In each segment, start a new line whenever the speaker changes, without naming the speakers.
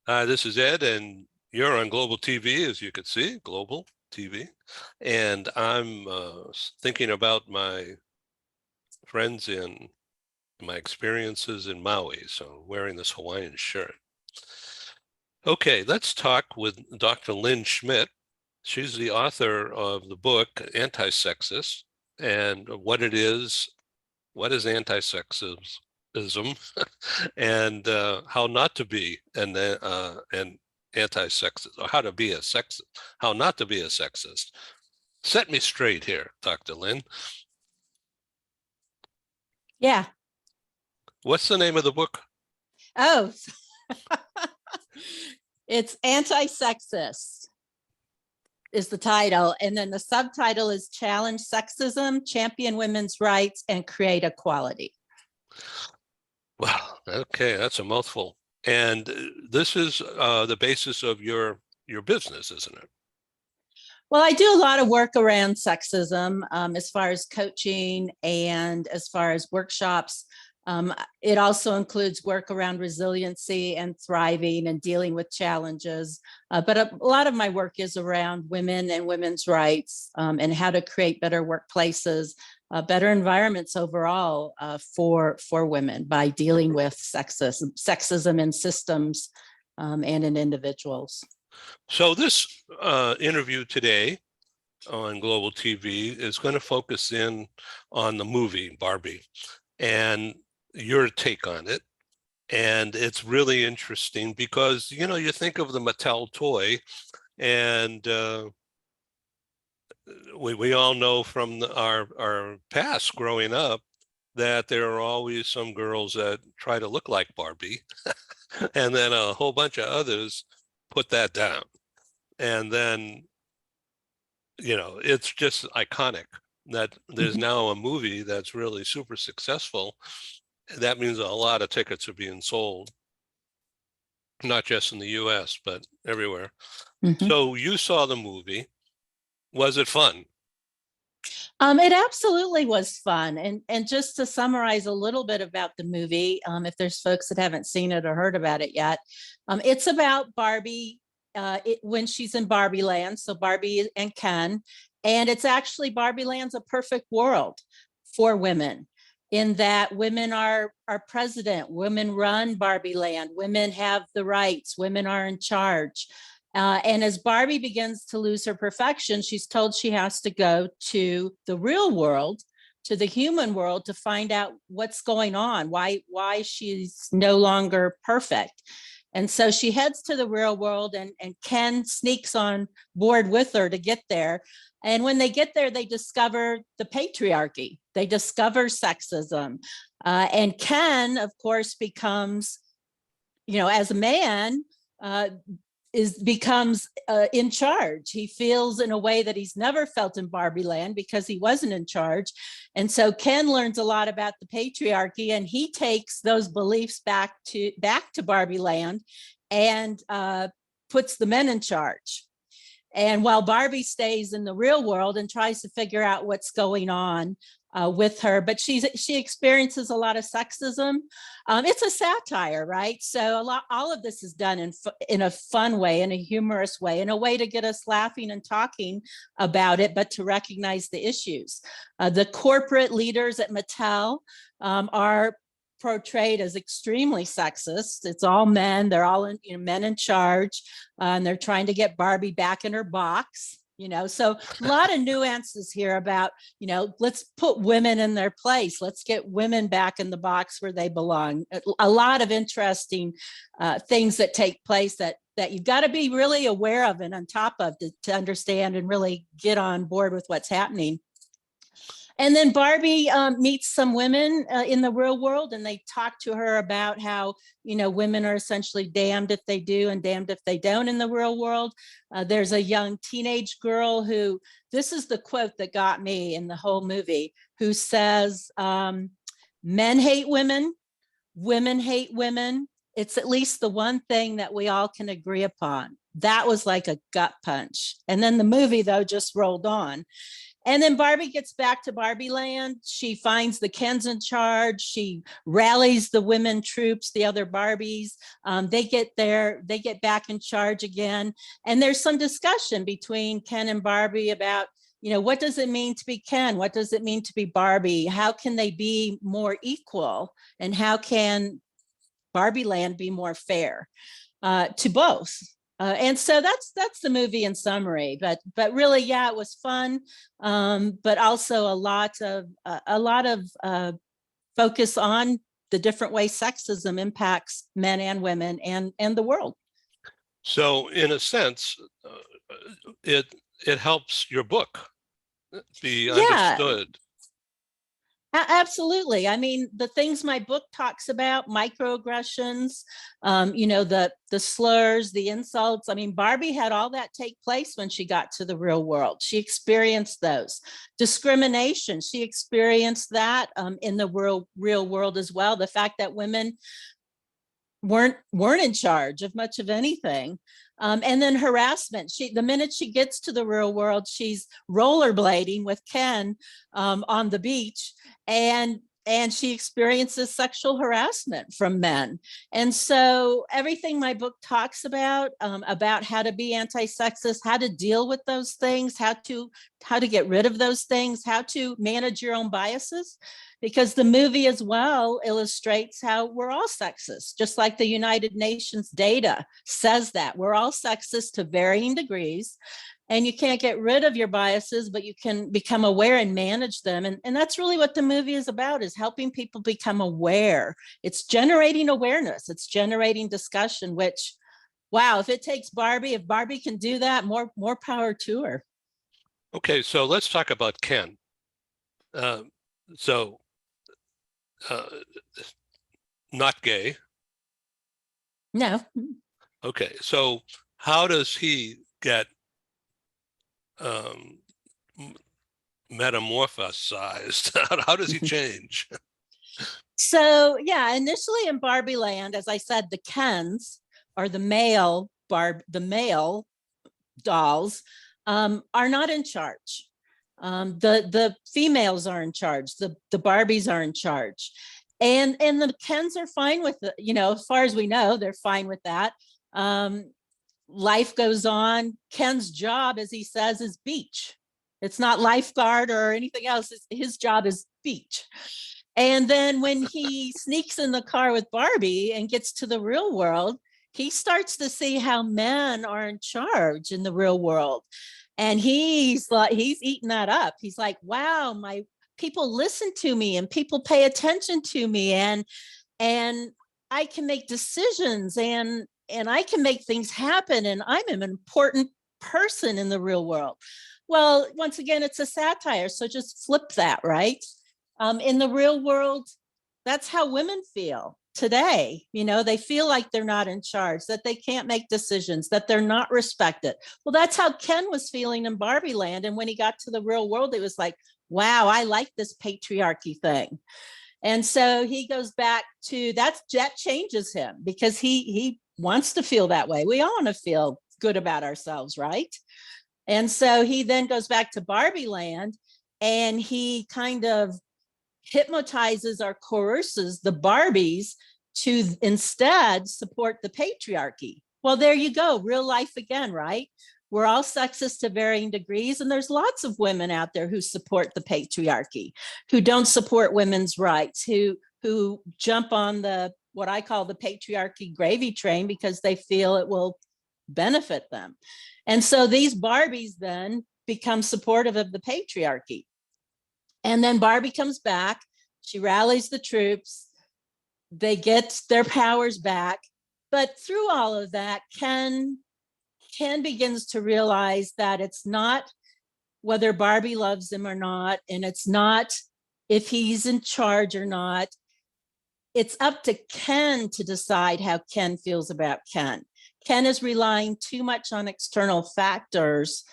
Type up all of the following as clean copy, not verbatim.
This is Ed, and you're on Global TV, as you can see, Global TV. And I'm thinking about my friends in my experiences in Maui, so I'm wearing this Hawaiian shirt. Okay, let's talk with Dr. Lynn Schmidt. She's the author of the book Anti-Sexist, and what is anti-sexism, and how not to be an anti-sexist, or how to be a sexist, how not to be a sexist. Set me straight here, Dr. Lynn.
Yeah.
What's the name of the book?
Oh, it's Anti-Sexist is the title. And then the subtitle is Challenge Sexism, Champion Women's Rights, and Create Equality.
Wow, okay, that's a mouthful. And this is the basis of your business, isn't it?
Well, I do a lot of work around sexism as far as coaching and as far as workshops. It also includes work around resiliency and thriving and dealing with challenges. But a lot of my work is around women and women's rights and how to create better workplaces, better environments overall for women by dealing with sexism in systems and in individuals.
So this interview today on Global TV is going to focus in on the movie Barbie and your take on it. And it's really interesting because, you know, you think of the Mattel toy, and we all know from our past growing up that there are always some girls that try to look like Barbie, and then a whole bunch of others put that down. And then, you know, it's just iconic that there's now a movie that's really super successful. That means a lot of tickets are being sold, not just in the US, but everywhere. So you saw the movie. Was it fun?
It absolutely was fun. And just to summarize a little bit about the movie, if there's folks that haven't seen it or heard about it yet, it's about Barbie when she's in Barbie land. So Barbie and Ken, and it's actually Barbie land's a perfect world for women in that women are president, women run Barbie land, women have the rights, women are in charge. And as Barbie begins to lose her perfection, she's told she has to go to the real world, to the human world, to find out what's going on, why she's no longer perfect. And so she heads to the real world, and Ken sneaks on board with her to get there. And when they get there, they discover the patriarchy. They discover sexism. And Ken, of course, becomes, you know, as a man, becomes in charge. He feels in a way that he's never felt in Barbie land because he wasn't in charge. And so Ken learns a lot about the patriarchy, and he takes those beliefs back to Barbie land and puts the men in charge. And while Barbie stays in the real world and tries to figure out what's going on with her, but she experiences a lot of sexism. It's a satire, right? So all of this is done in a fun way, in a humorous way, in a way to get us laughing and talking about it, but to recognize the issues. The corporate leaders at Mattel are portrayed as extremely sexist. It's all men. They're all men in charge, and they're trying to get Barbie back in her box. You know, so a lot of nuances here about, you know, let's put women in their place. Let's get women back in the box where they belong. A lot of interesting things that take place that you've got to be really aware of and on top of to understand and really get on board with what's happening. And then Barbie meets some women in the real world, and they talk to her about how, you know, women are essentially damned if they do and damned if they don't in the real world. There's a young teenage girl who, this is the quote that got me in the whole movie, who says, men hate women, women hate women. It's at least the one thing that we all can agree upon. That was like a gut punch. And then the movie, though, just rolled on. And then Barbie gets back to Barbie land. She finds the Kens in charge. She rallies the women troops, the other Barbies. They get back in charge again. And there's some discussion between Ken and Barbie about, what does it mean to be Ken? What does it mean to be Barbie? How can they be more equal? And how can Barbie land be more fair to both? And so that's the movie in summary, but really, yeah, it was fun, but also a lot of focus on the different ways sexism impacts men and women and the world.
So in a sense, it helps your book be understood.
Absolutely. I mean, the things my book talks about, microaggressions, the slurs, the insults. I mean, Barbie had all that take place when she got to the real world. She experienced those. Discrimination, she experienced that in the real world as well. The fact that women weren't in charge of much of anything. And then harassment. The minute she gets to the real world, she's rollerblading with Ken on the beach, and she experiences sexual harassment from men. And so everything my book talks about how to be anti-sexist, how to deal with those things, how to get rid of those things, how to manage your own biases, because the movie as well illustrates how we're all sexist, just like the United Nations data says that we're all sexist to varying degrees. And you can't get rid of your biases, but you can become aware and manage them. And that's really what the movie is about, is helping people become aware. It's generating awareness. It's generating discussion, which, wow, if if Barbie can do that, more power to her.
Okay, so let's talk about Ken. Not gay.
No.
Okay, so how does he get metamorphosized? How does he change?
So yeah, initially in Barbie land, as I said, the Kens, or the male dolls, are not in charge. The females are in charge. The Barbies are in charge, and the Kens are fine with it. As far as we know, they're fine with that. Life goes on. Ken's job, as he says, is beach. It's not lifeguard or anything else. His job is beach. And then when he sneaks in the car with Barbie and gets to the real world, he starts to see how men are in charge in the real world. And he's eating that up. He's like, wow, my people listen to me and people pay attention to me, and I can make decisions and I can make things happen, and I'm an important person in the real world. Well, once again, it's a satire, so just flip that, right? In the real world, that's how women feel today. They feel like they're not in charge, that they can't make decisions, that they're not respected. Well, that's how Ken was feeling in Barbie land. And when he got to the real world, it was like, wow, I like this patriarchy thing. And so he goes back to that changes him, because he wants to feel that way. We all want to feel good about ourselves, right? And so he then goes back to Barbie land, and he kind of hypnotizes or coerces the Barbies to instead support the patriarchy. Well, there you go, real life again, right? We're all sexist to varying degrees, and there's lots of women out there who support the patriarchy, who don't support women's rights, who jump on what I call the patriarchy gravy train because they feel it will benefit them. And so these Barbies then become supportive of the patriarchy. And then Barbie comes back, she rallies the troops, they get their powers back. But through all of that, Ken begins to realize that it's not whether Barbie loves him or not, and it's not if he's in charge or not. It's up to Ken to decide how Ken feels about Ken. Ken is relying too much on external factors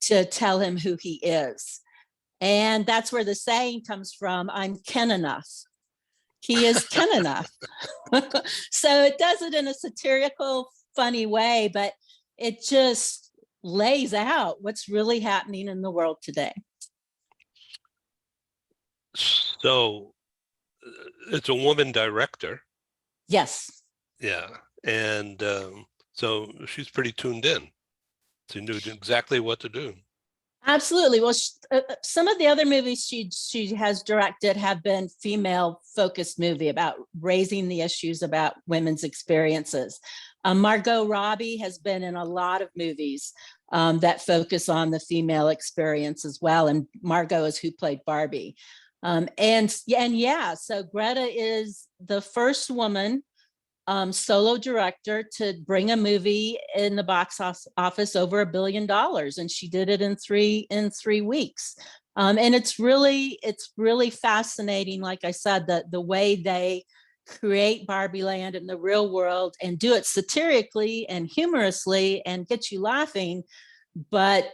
to tell him who he is. And that's where the saying comes from, I'm Ken enough. He is Ken enough. So it does it in a satirical, funny way, but it just lays out what's really happening in the world today.
So it's a woman director.
Yes.
Yeah. And so she's pretty tuned in. She knew exactly what to do.
Absolutely. Well, some of the other movies she has directed have been female focused movie about raising the issues about women's experiences. Margot Robbie has been in a lot of movies that focus on the female experience as well. And Margot is who played Barbie. And yeah, so Greta is the first woman solo director to bring a movie in the box office over $1 billion, and she did it in 3 weeks. And it's really fascinating. Like I said, the way they create Barbie Land in the real world and do it satirically and humorously and get you laughing, but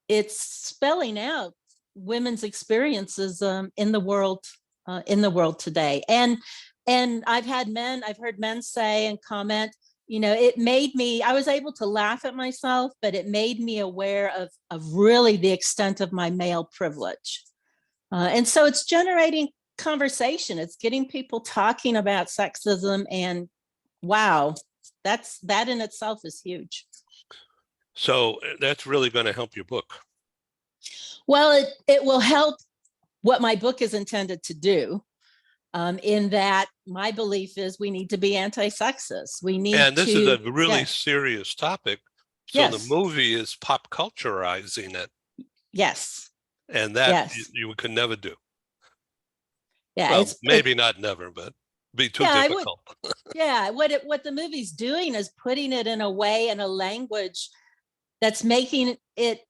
it's spelling out women's experiences in the world today. And I've heard men say and comment, it made me, I was able to laugh at myself, but it made me aware of really the extent of my male privilege. And so it's generating conversation. It's getting people talking about sexism, and wow, that in itself is huge.
So that's really going to help your book.
Well, it will help what my book is intended to do. In that my belief is we need to be anti-sexist. We need
And this
to,
is a really
yes,
serious topic. So the
yes,
movie is pop culturizing it.
yes,
And that
yes,
you could never do.
yeah.
Well, maybe not never, but be too
yeah,
difficult.
yeah. What the movie's doing is putting it in a way, in a language that's making it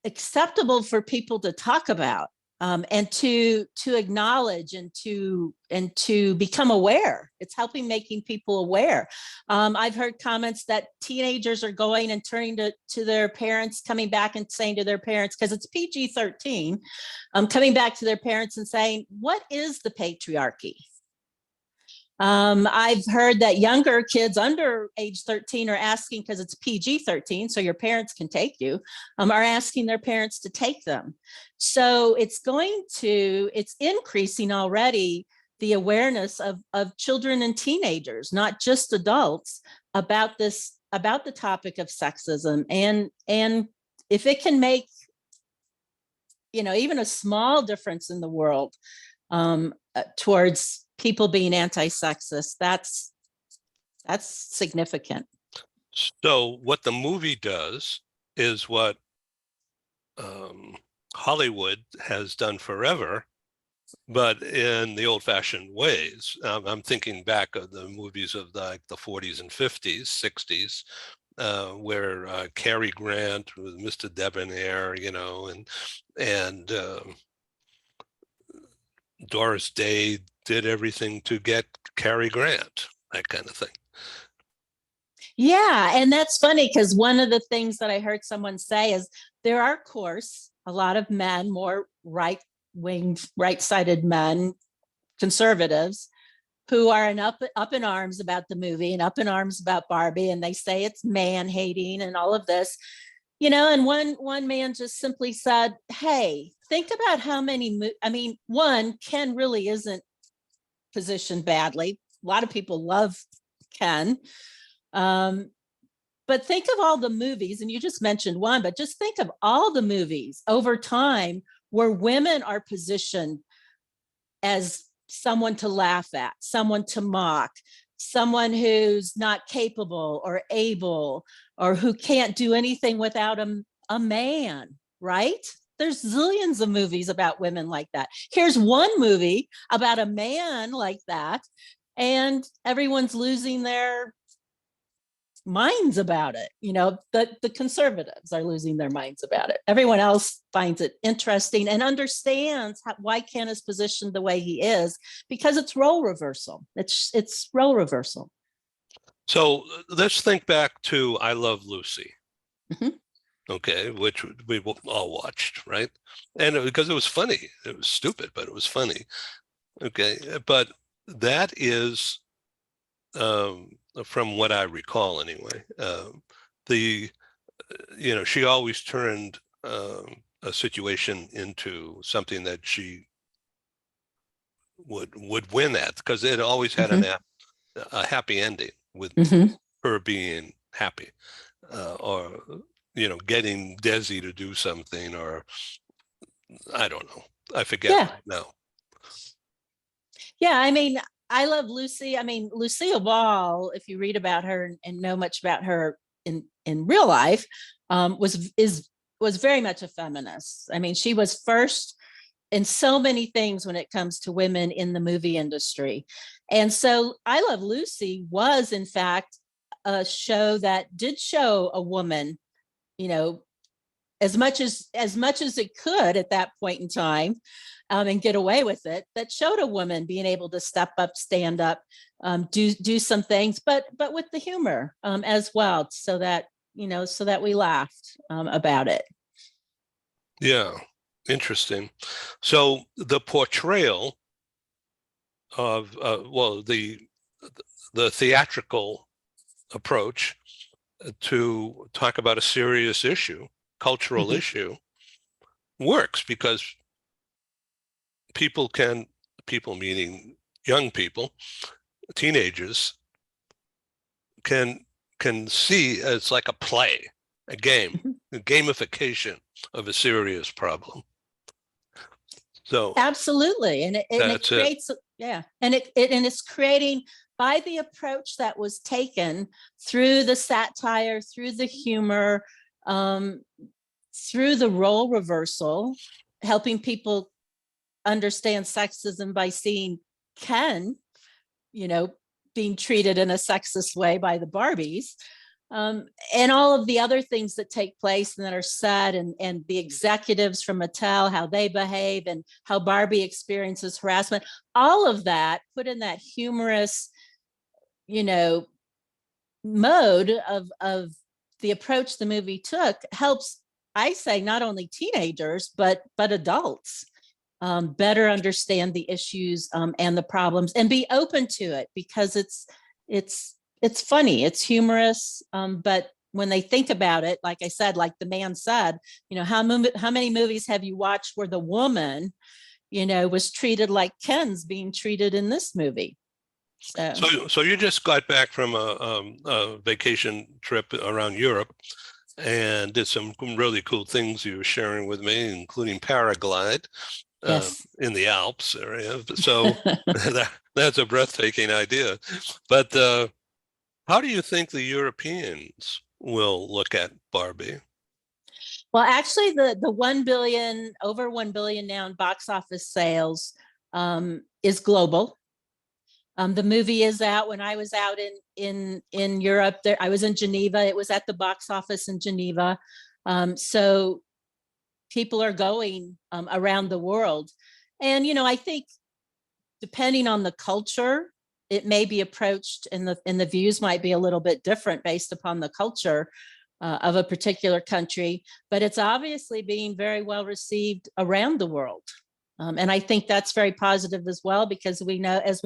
acceptable for people to talk about, and to acknowledge and to become aware. It's helping making people aware. I've heard comments that teenagers are going and turning to their parents, coming back and saying to their parents, because it's PG-13, coming back to their parents and saying, "What is the patriarchy?" I've heard that younger kids under age 13 are asking, because it's PG-13, so your parents can take you, are asking their parents to take them. So it's increasing already the awareness of children and teenagers, not just adults, about the topic of sexism. And if it can make, even a small difference in the world towards people being anti-sexist, that's significant.
So what the movie does is what Hollywood has done forever, but in the old-fashioned ways. I'm thinking back of the movies of the 40s and 50s, 60s, where Cary Grant was Mr. Debonair, and Doris Day did everything to get Cary Grant, that kind of thing.
Yeah, and that's funny, because one of the things that I heard someone say is there are, of course, a lot of men, more right-wing, right-sided men, conservatives, who are up in arms about the movie and up in arms about Barbie, and they say it's man-hating and all of this. And one man just simply said, "Hey, think about how many, one, Ken really isn't positioned badly. A lot of people love Ken. But think of all the movies, and you just mentioned one, but just think of all the movies over time where women are positioned as someone to laugh at, someone to mock, someone who's not capable or able, or who can't do anything without a man, right? There's zillions of movies about women like that. Here's one movie about a man like that, and everyone's losing their minds about it. The conservatives are losing their minds about it. Everyone else finds it interesting and understands why Ken is positioned the way he is, because it's role reversal. It's role reversal.
So let's think back to I Love Lucy.
Mm-hmm.
Okay, which we all watched, right? And because it was funny, it was stupid, but it was funny. Okay, but that is, from what I recall anyway, she always turned a situation into something that she would win at, because it always had
Mhm.
a happy ending with
Mhm.
her being happy, or getting Desi to do something, or I don't know, I forget
Yeah.
right now.
Yeah. I mean, I love Lucy. I mean, Lucille Ball, if you read about her and know much about her in real life, was very much a feminist. I mean, she was first in so many things when it comes to women in the movie industry. And so I Love Lucy was, in fact, a show that did show a woman, you know, as much as it could at that point in time, and get away with it. That showed a woman being able to step up, stand up, do some things, but with the humor, as well, so that we laughed, about it.
Yeah, interesting. So the portrayal of well, the theatrical approach to talk about a serious issue, cultural
Mhm.
issue, works because people can, people meaning young people, teenagers, can see it's like a play, a game,
Mhm.
a gamification of a serious problem. So
Absolutely. And it
that's it.
creates, yeah. And it's creating, by the approach that was taken, through the satire, through the humor, um, through the role reversal, helping people understand sexism by seeing Ken, you know, being treated in a sexist way by the Barbies, and all of the other things that take place and that are said, and the executives from Mattel, how they behave, and how Barbie experiences harassment. All of that put in that humorous, you know, mode of the approach the movie took helps, I say, not only teenagers but adults, better understand the issues, and the problems, and be open to it, because it's funny, it's humorous, but when they think about it, like I said, like the man said, how many movies have you watched where the woman, was treated like Ken's being treated in this movie? So
So you just got back from a vacation trip around Europe and did some really cool things you were sharing with me, including paraglide
yes.
in the Alps area. So that's a breathtaking idea. But how do you think the Europeans will look at Barbie?
Well, actually, the 1 billion, over 1 billion now in box office sales, is global. The movie is out. When I was out in Europe, there I was in Geneva. It was at the box office in Geneva. So people are going, around the world, and I think, depending on the culture, it may be approached, and the views might be a little bit different based upon the culture, of a particular country, but it's obviously being very well received around the world. And I think that's very positive as well, because as we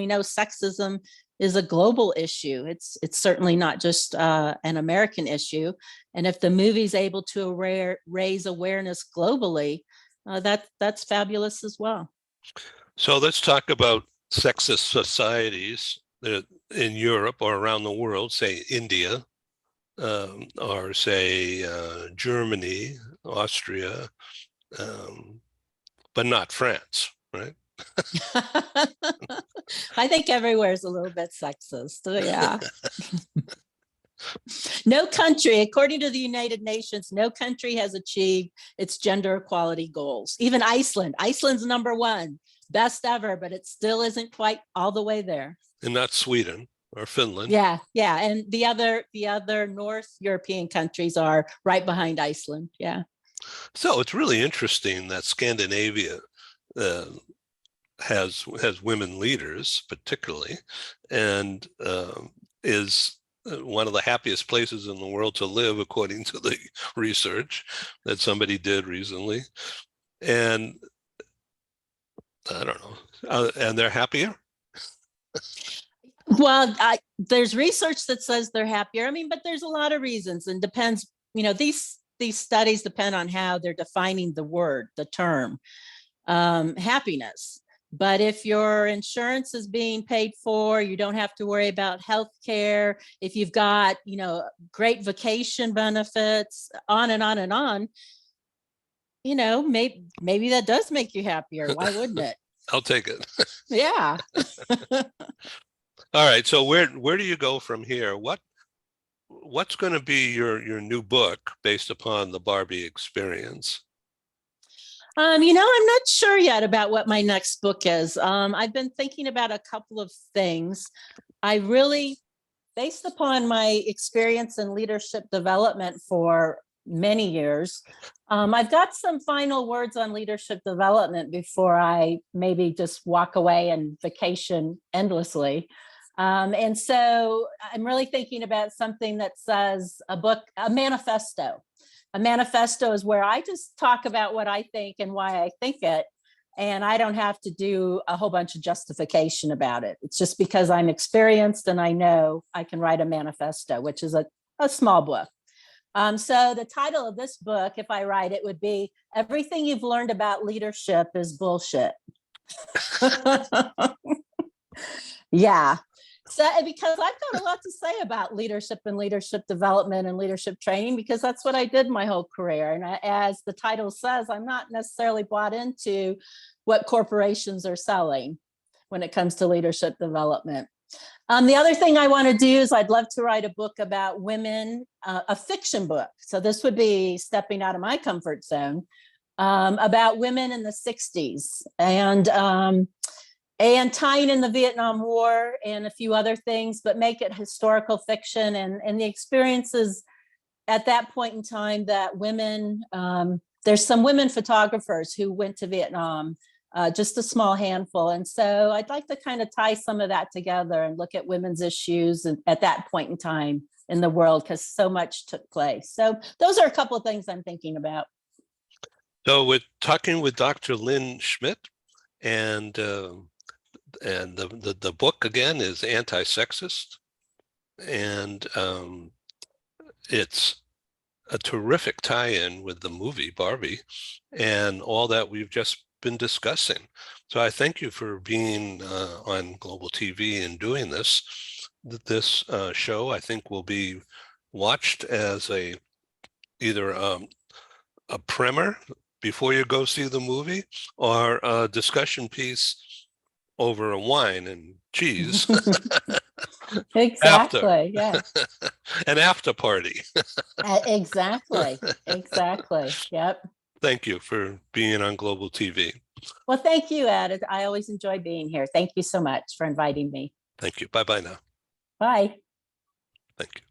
know, sexism is a global issue. It's certainly not just, an American issue. And if the movie's able to raise awareness globally, that's fabulous as well.
So let's talk about sexist societies in Europe or around the world, say India, or say Germany, Austria, but not France, right?
I think everywhere is a little bit sexist. So, yeah. No country, according to the United Nations, no country has achieved its gender equality goals. Even Iceland's number one, best ever, but it still isn't quite all the way there.
And not Sweden or Finland.
Yeah, yeah. And the other North European countries are right behind Iceland. Yeah.
So it's really interesting that Scandinavia uh, has women leaders, particularly, and is one of the happiest places in the world to live, according to the research that somebody did recently. And I don't know, and they're happier.
Well, there's research that says they're happier. I mean, but there's a lot of reasons, and depends. These studies depend on how they're defining the word, the term, happiness. But if your insurance is being paid for, you don't have to worry about health care. If you've got, great vacation benefits, on and on and on, maybe that does make you happier. Why wouldn't it?
I'll take it.
Yeah.
All right. So where do you go from here? What's going to be your new book based upon the Barbie experience?
I'm not sure yet about what my next book is. I've been thinking about a couple of things. I really, based upon my experience in leadership development for many years, I've got some final words on leadership development before I maybe just walk away and vacation endlessly. And so I'm really thinking about something that says a manifesto. A manifesto is where I just talk about what I think and why I think it. And I don't have to do a whole bunch of justification about it. It's just because I'm experienced and I know I can write a manifesto, which is a small book. So the title of this book, if I write it, would be Everything You've Learned About Leadership is Bullshit. Yeah. So, because I've got a lot to say about leadership and leadership development and leadership training, because that's what I did my whole career. And as the title says, I'm not necessarily bought into what corporations are selling when it comes to leadership development. The other thing I want to do is I'd love to write a book about women, a fiction book. So this would be stepping out of my comfort zone, about women in the 60s and tying in the Vietnam War and a few other things, but make it historical fiction and the experiences at that point in time that women, there's some women photographers who went to Vietnam, just a small handful. And so I'd like to kind of tie some of that together and look at women's issues at that point in time in the world, because so much took place. So those are a couple of things I'm thinking about.
So we're talking with Dr. Lynn Schmidt, and the book again is Anti-Sexist, and it's a terrific tie-in with the movie Barbie and all that we've just been discussing. So I thank you for being on Global TV and doing this. This show, I think, will be watched as either a primer before you go see the movie, or a discussion piece over a wine and cheese.
Exactly. Yeah.
An after party.
Exactly. Yep.
Thank you for being on Global TV.
Well, thank you, Ed. I always enjoy being here. Thank you so much for inviting me.
Thank you. Bye-bye now.
Bye.
Thank you.